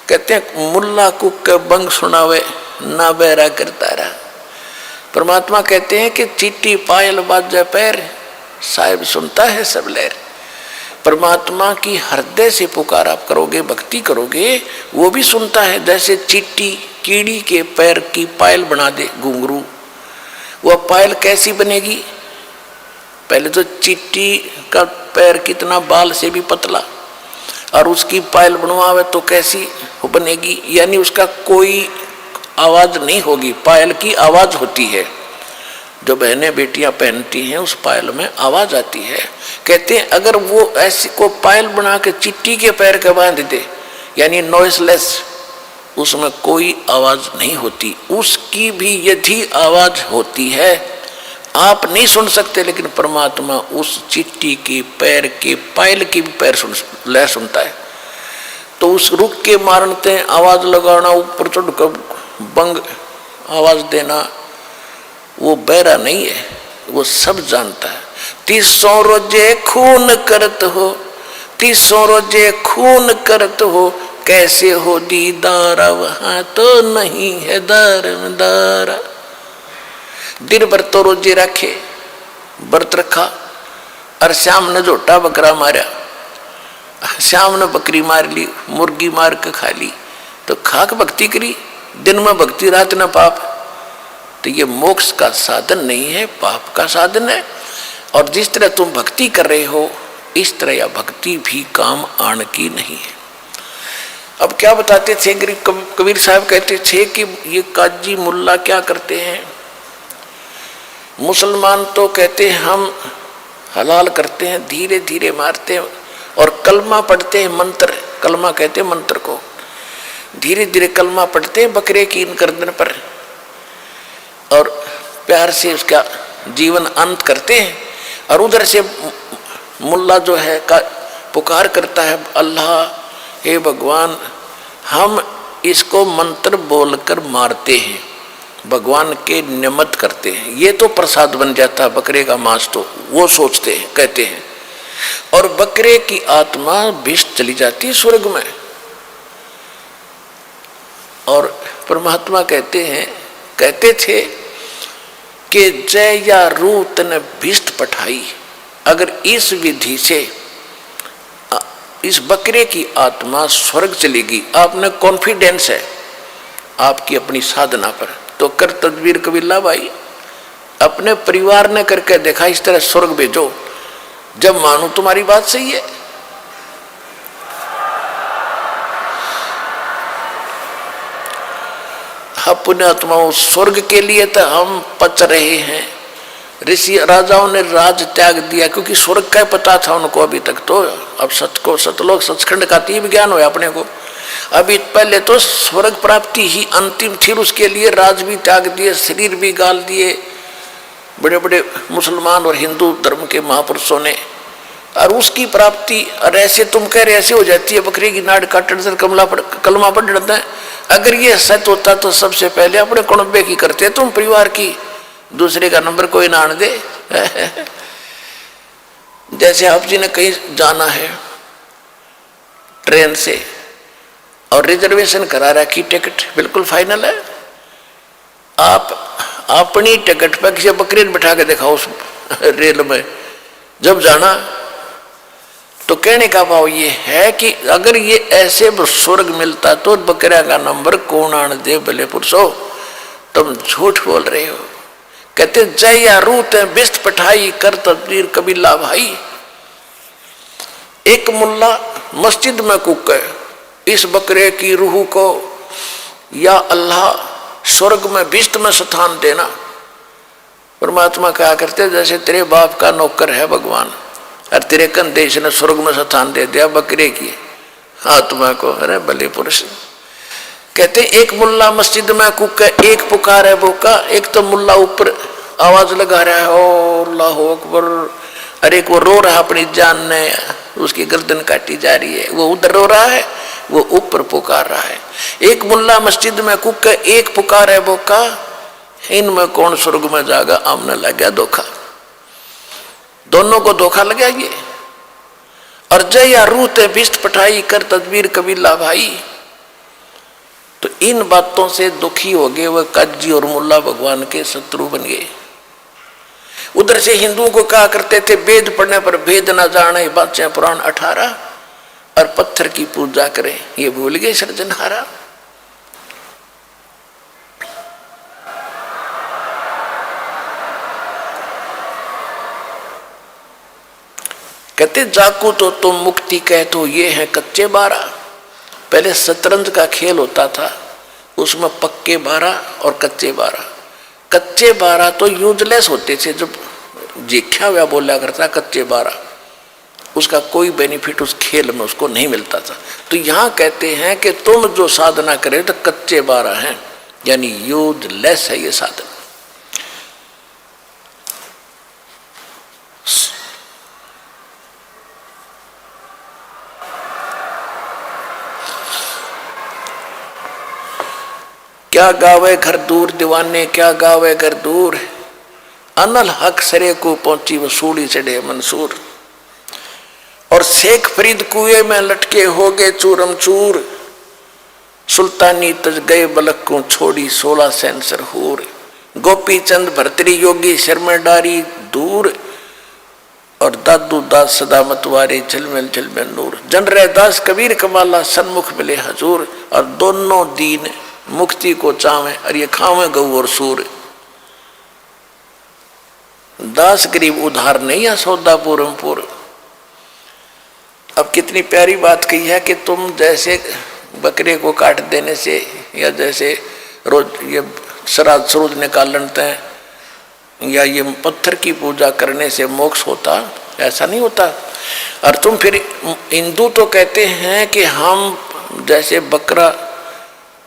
कहते हैं मुल्ला कुक बंग सुनावे ना बहरा करता रहा। परमात्मा कहते हैं कि चीटी पायल बाजे पैर साहिब सुनता है सब लहर। परमात्मा की हृदय से पुकार आप करोगे, भक्ति करोगे, वो भी सुनता है। जैसे चीटी कीड़ी के पैर की पायल बना दे घुंघरू, वह पायल कैसी बनेगी? पहले तो चीटी का पैर कितना बाल से भी पतला, और उसकी पायल बनवावे तो कैसी बनेगी? यानी उसका कोई आवाज नहीं होगी, पायल की आवाज होती है। जो बहनें बेटियां पहनती हैं उस पायल में आवाज आती है। कहते हैं अगर वो ऐसी को पायल बना के चिट्टी के पैर के बांध दे, यानी नॉइसलेस, उसमें कोई आवाज नहीं होती। उसकी भी यदि आवाज होती है आप नहीं सुन सकते, लेकिन परमात्मा उस चिट्टी की पैर के पायल की भी पैर लय सुनता है। तो उस रुक के मारते आवाज लगाना, ऊपर चढ़ कर बंग आवाज देना, वो बहरा नहीं है, वो सब जानता है। 300 रोजे खून करत हो, 300 रोजे खून करत हो, कैसे हो दीदारा वहां तो नहीं है दारा। दिन भर तो रोजे रखे, व्रत रखा, और शाम ने झोटा बकरा मारा, शाम ने बकरी मार ली, मुर्गी मार के खा ली, तो खाक भक्ति करी। दिन में भक्ति, रात न पाप। तो ये मोक्ष का साधन नहीं है, पाप का साधन है। और जिस तरह तुम भक्ति कर रहे हो इस तरह यह भक्ति भी काम आने की नहीं है। अब क्या बताते थे कबीर साहब, कहते थे कि ये काजी मुल्ला क्या करते हैं, मुसलमान तो कहते हैं हम हलाल करते हैं, धीरे धीरे मारते हैं, और कलमा पढ़ते हैं, मंत्र, कलमा कहते हैं मंत्र को, धीरे धीरे कलमा पढ़ते हैं बकरे की इन गर्दन पर, और प्यार से उसका जीवन अंत करते हैं। और उधर से मुल्ला जो है का पुकार करता है, अल्लाह हे भगवान, हम इसको मंत्र बोलकर मारते हैं, भगवान के निमित्त करते हैं, ये तो प्रसाद बन जाता है बकरे का मांस, तो वो सोचते हैं, कहते हैं। और बकरे की आत्मा विष चली जाती है स्वर्ग में। और परमात्मा कहते हैं, कहते थे कि जय या रूत ने भिष्ट पठाई। अगर इस विधि से इस बकरे की आत्मा स्वर्ग चलेगी, आपने कॉन्फिडेंस है आपकी अपनी साधना पर, तो कर तदबीर कबीला भाई, अपने परिवार ने करके देखा, इस तरह स्वर्ग भेजो। जब मानो तुम्हारी बात सही है, पुण्यात्माओं, स्वर्ग के लिए तो हम पच रहे हैं। ऋषि राजाओं ने राज त्याग दिया क्योंकि स्वर्ग का पता था उनको अभी तक। तो अब सतलोक सचखंड का तीव्र ज्ञान हो अपने को। अभी पहले तो स्वर्ग प्राप्ति ही अंतिम थी, उसके लिए राज भी त्याग दिए, शरीर भी गाल दिए बड़े बड़े मुसलमान और हिंदू धर्म के महापुरुषों ने, और उसकी प्राप्ति। और ऐसे तुम कह रहे ऐसे हो जाती है, बकरी की नाड़ काटने से कलमा पढ़ जाता है। अगर ये सत्य होता तो सबसे पहले अपने कुणबे की करते तुम, परिवार की, दूसरे का नंबर कोई ना आने दे। जैसे आप जी ने कहीं जाना है ट्रेन से और रिजर्वेशन करा रखी, टिकट बिल्कुल फाइनल है, आप अपनी टिकट पर किसी बकरी बिठा के दिखाओ उस रेल में जब जाना, तो कहने का भाव ये है कि अगर ये ऐसे स्वर्ग मिलता तो बकरिया का नंबर कौन आने दे भले पुरुषो, तुम झूठ बोल रहे हो। कहते जय या रूत बिस्त पठाई कर तदबीर कबीला भाई। एक मुल्ला मस्जिद में कूके इस बकरे की रूह को, या अल्लाह स्वर्ग में बिस्त में स्थान देना। परमात्मा कहा करते जैसे तेरे बाप का नौकर है भगवान, और तेरे कंधे इसने स्वर्ग में स्थान दे दिया बकरे की आत्मा को। अरे भले पुरुष। कहते एक मुल्ला मस्जिद में कूके, एक पुकार है वो का, एक तो मुल्ला ऊपर आवाज लगा रहा है ओ अल्लाह अकबर, अरे एक वो रो रहा अपनी जान ने, उसकी गर्दन काटी जा रही है, वो उधर रो रहा है, वो ऊपर पुकार रहा है। एक मुल्ला मस्जिद में कूके, एक पुकार है वो का, इनमें कौन स्वर्ग में जागा? आमने लग गया धोखा, दोनों को धोखा लगा ये। और जय या रूत बिस्त पठाई कर तदबीर कबीला भाई। तो इन बातों से दुखी हो गए वह काजी और मुल्ला भगवान के शत्रु बन गए। उधर से हिंदुओं को कहा करते थे वेद पढ़ने पर भेद न जाने, बादशाह पुराण 18, और पत्थर की पूजा करें, ये भूल गए सृजनहारा। कहते जाकू तो तुम मुक्ति कह तो ये है कच्चे 12। पहले शतरंज का खेल होता था, उसमें पक्के 12 और कच्चे 12। कच्चे 12 तो यूजलेस होते थे, जब जीख्या हुआ बोला करता कच्चे 12, उसका कोई बेनिफिट उस खेल में उसको नहीं मिलता था। तो यहाँ कहते हैं कि तुम जो साधना करे तो कच्चे 12 हैं, यानी यूजलेस है ये साधना। क्या गावे घर दूर दीवाने, क्या गावे घर दूर, अनल हक सरे को पहुंची वसूली चढ़े मंसूर। और शेख फरीद कुएं में लटके हो गए चूरम चूर, सुल्तानी तज गए बलक को छोड़ी 16 सेंसर हूर। गोपी चंद भरतरी योगी शर्मा डारी दूर, और दादू दास सदा मतवारे झलमिल झलमिल नूर। जनरे दास कबीर कमाला सन्मुख मिले हजूर, और दोनों दीन मुक्ति को चावे और ये खावे गऊ और सूर। दास गरीब उधार नहीं है सौदा पूरमपुर। अब कितनी प्यारी बात कही है कि तुम जैसे बकरे को काट देने से या जैसे रोज ये श्राद्ध सरूद निकालने हैं या ये पत्थर की पूजा करने से मोक्ष होता, ऐसा नहीं होता। और तुम फिर हिंदू तो कहते हैं कि हम जैसे बकरा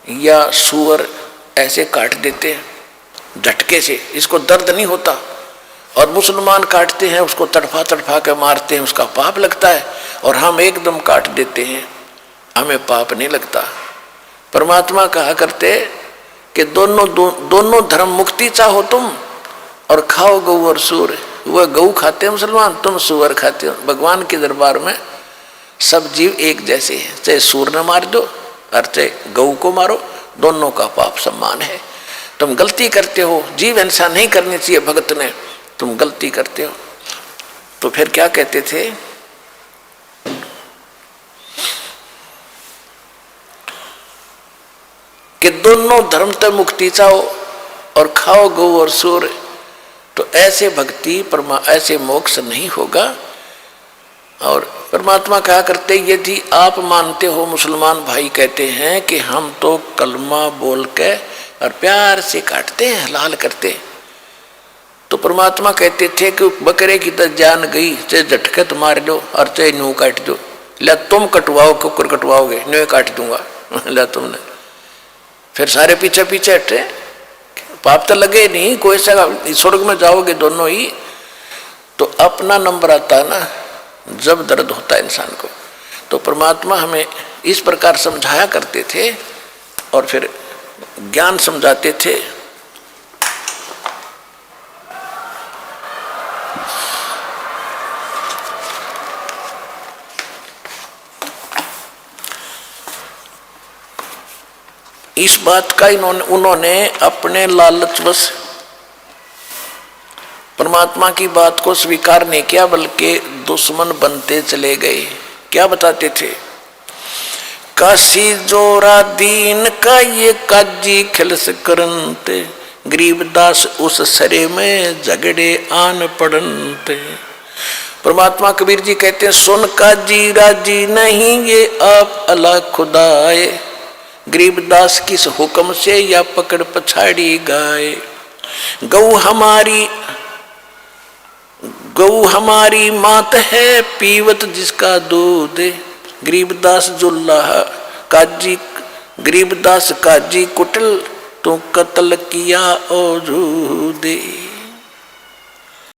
या सूअर ऐसे काट देते हैं झटके से, इसको दर्द नहीं होता। और मुसलमान काटते हैं उसको तड़फा तड़फा के मारते हैं, उसका पाप लगता है। और हम एकदम काट देते हैं, हमें पाप नहीं लगता। परमात्मा कहा करते कि दोनों धर्म मुक्ति चाहो तुम और खाओ गऊ और सूर। वह गऊ खाते हैं मुसलमान, तुम सूअर खाते हो। भगवान के दरबार में सब जीव एक जैसे हैं, चाहे सूर न मार दो और चाहे गऊ को मारो, दोनों का पाप समान है। तुम गलती करते हो, जीव हिंसा नहीं करनी चाहिए भगत ने, तुम गलती करते हो। तो फिर क्या कहते थे कि दोनों धर्म तक मुक्ति चाहो और खाओ गऊ और सूर। तो ऐसे भक्ति ऐसे मोक्ष नहीं होगा। और परमात्मा कहा करते यदि आप मानते हो, मुसलमान भाई कहते हैं कि हम तो कलमा बोल के और प्यार से काटते हैं, हलाल करते। तो परमात्मा कहते थे कि बकरे की तो जान गई, चाहे झटके तो मार दो और चाहे नू काट दो। ला तुम कटवाओ, कुकर कटवाओगे, न्यू काट दूंगा। ला तुमने फिर सारे पीछे पीछे हटे, पाप तो लगे नहीं, कोई सा स्वर्ग में जाओगे दोनों ही। तो अपना नंबर आता है ना जब दर्द होता है इंसान को। तो परमात्मा हमें इस प्रकार समझाया करते थे और फिर ज्ञान समझाते थे। इस बात का उन्होंने अपने लालचवश परमात्मा की बात को स्वीकार नहीं किया, बल्कि दुश्मन बनते चले गए। क्या बताते थे? काशी जोरा दीन का ये काजी खिलस करनते, गरीबदास उस सरे में झगड़े आन पड़नते। परमात्मा कबीर जी कहते हैं सुन काजी राजी नहीं ये आप अल्लाह खुदाए, गरीबदास किस हुक्म से या पकड़ पछाड़ी गाए। गऊ हमारी मात है पीवत जिसका दूध, गरीबदास जुल्लाह काजी गरीबदास काजी कुटल तो कत्ल किया ओ झूदे।